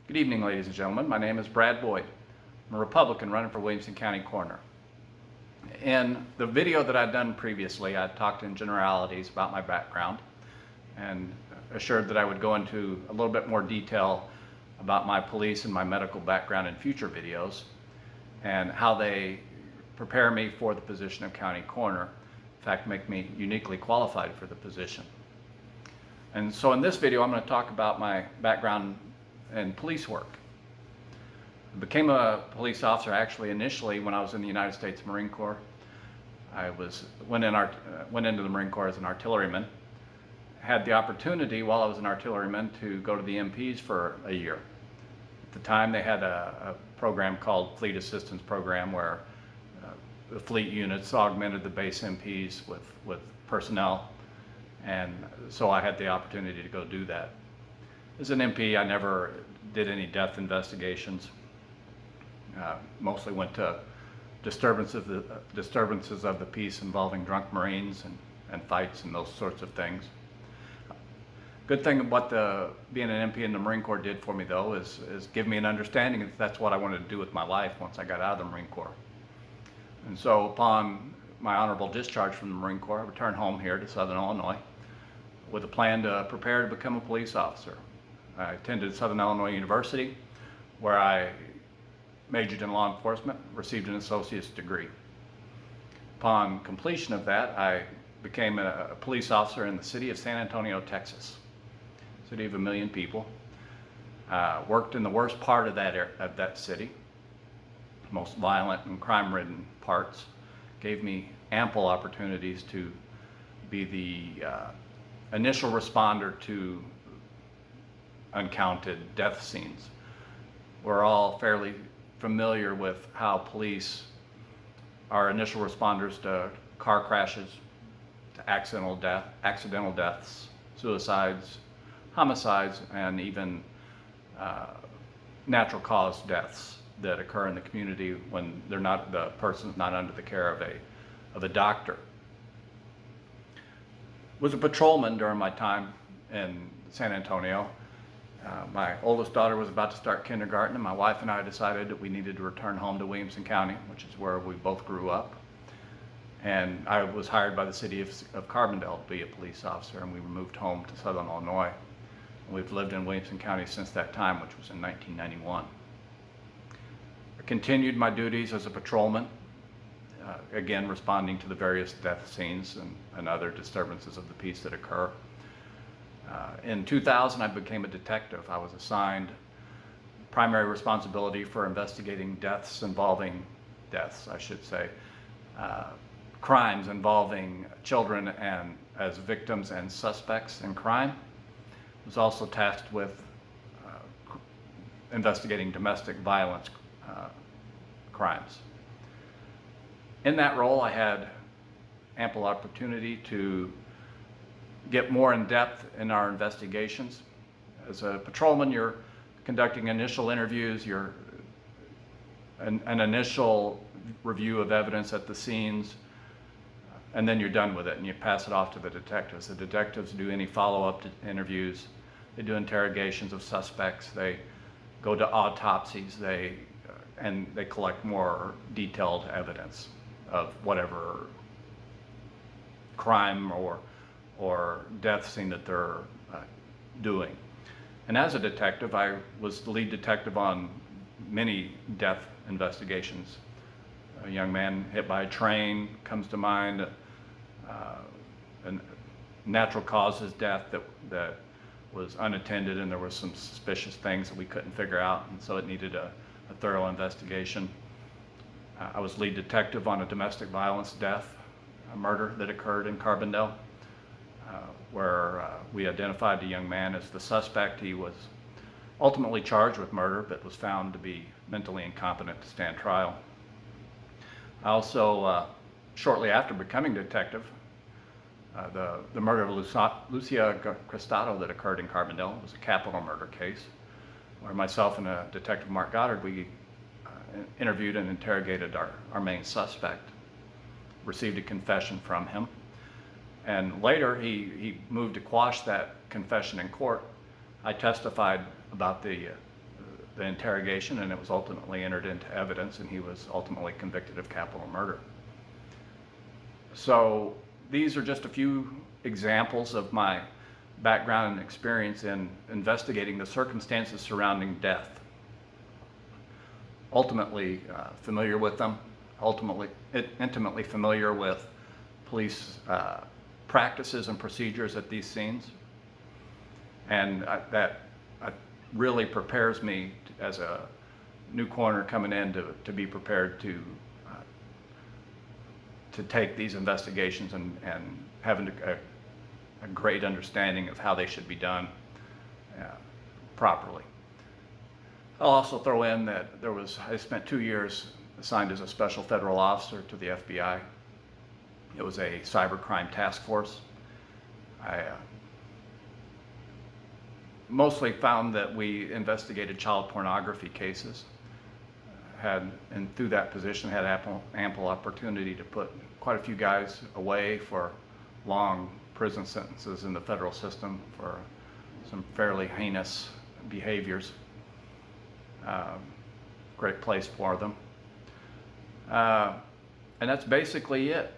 Good evening, ladies and gentlemen. My name is Brad Boyd. I'm a Republican running for Williamson County Coroner. In the video that I'd done previously, I talked in generalities about my background and assured that I would go into a little bit more detail about my police and my medical background in future videos and how they prepare me for the position of county coroner. In fact, make me uniquely qualified for the position. And so in this video, I'm going to talk about my background in police work. I became a police officer actually initially when I was in the United States Marine Corps. I went into the Marine Corps as an artilleryman. Had the opportunity while I was an artilleryman to go to the MPs for a year. At the time they had a program called Fleet Assistance Program where the fleet units augmented the base MPs with personnel, and so I had the opportunity to go do that. As an MP, I never did any death investigations. Mostly went to disturbances of the peace involving drunk Marines and fights and those sorts of things. Good thing about being an MP in the Marine Corps did for me, though, is give me an understanding that that's what I wanted to do with my life once I got out of the Marine Corps. And so upon my honorable discharge from the Marine Corps, I returned home here to Southern Illinois with a plan to prepare to become a police officer. I attended Southern Illinois University, where I majored in law enforcement, received an associate's degree. Upon completion of that, I became a police officer in the city of San Antonio, Texas, city of 1 million people. Worked in the worst part of that city, most violent and crime-ridden parts. Gave me ample opportunities to be the initial responder to uncounted death scenes. We're all fairly familiar with how police are initial responders to car crashes, to accidental deaths, suicides, homicides, and even natural cause deaths that occur in the community when the person's not under the care of a doctor. Was a patrolman during my time in San Antonio. My oldest daughter was about to start kindergarten, and my wife and I decided that we needed to return home to Williamson County, which is where we both grew up. And I was hired by the city of Carbondale to be a police officer, and we moved home to Southern Illinois. And we've lived in Williamson County since that time, which was in 1991. I continued my duties as a patrolman, again responding to the various death scenes and other disturbances of the peace that occur. In 2000, I became a detective. I was assigned primary responsibility for investigating crimes involving children and as victims and suspects in crime. I was also tasked with investigating domestic violence crimes. In that role, I had ample opportunity to get more in depth in our investigations. As a patrolman, you're conducting initial interviews, an initial review of evidence at the scenes, and then you're done with it and you pass it off to the detectives. The detectives do any follow-up interviews, they do interrogations of suspects, they go to autopsies, and they collect more detailed evidence of whatever crime or death scene that they're doing. And as a detective, I was the lead detective on many death investigations. A young man hit by a train comes to mind, a natural causes death that was unattended, and there were some suspicious things that we couldn't figure out, and so it needed a thorough investigation. I was lead detective on a domestic violence death, a murder that occurred in Carbondale, where we identified the young man as the suspect. He was ultimately charged with murder, but was found to be mentally incompetent to stand trial. I also, shortly after becoming detective, the murder of Lucia Cristado that occurred in Carbondale was a capital murder case, where myself and Detective Mark Goddard, we interviewed and interrogated our main suspect, received a confession from him, and later he moved to quash that confession in court. I testified about the the interrogation, and it was ultimately entered into evidence, and he was ultimately convicted of capital murder. So these are just a few examples of my background and experience in investigating the circumstances surrounding death. Ultimately familiar with them, intimately familiar with police practices and procedures at these scenes. And that really prepares me as a new coroner coming in to be prepared to take these investigations and having a great understanding of how they should be done properly. I'll also throw in that I spent 2 years assigned as a special federal officer to the FBI. It was a cybercrime task force. I mostly found that we investigated child pornography cases. And through that position had ample opportunity to put quite a few guys away for long prison sentences in the federal system for some fairly heinous behaviors. Great place for them. And that's basically it.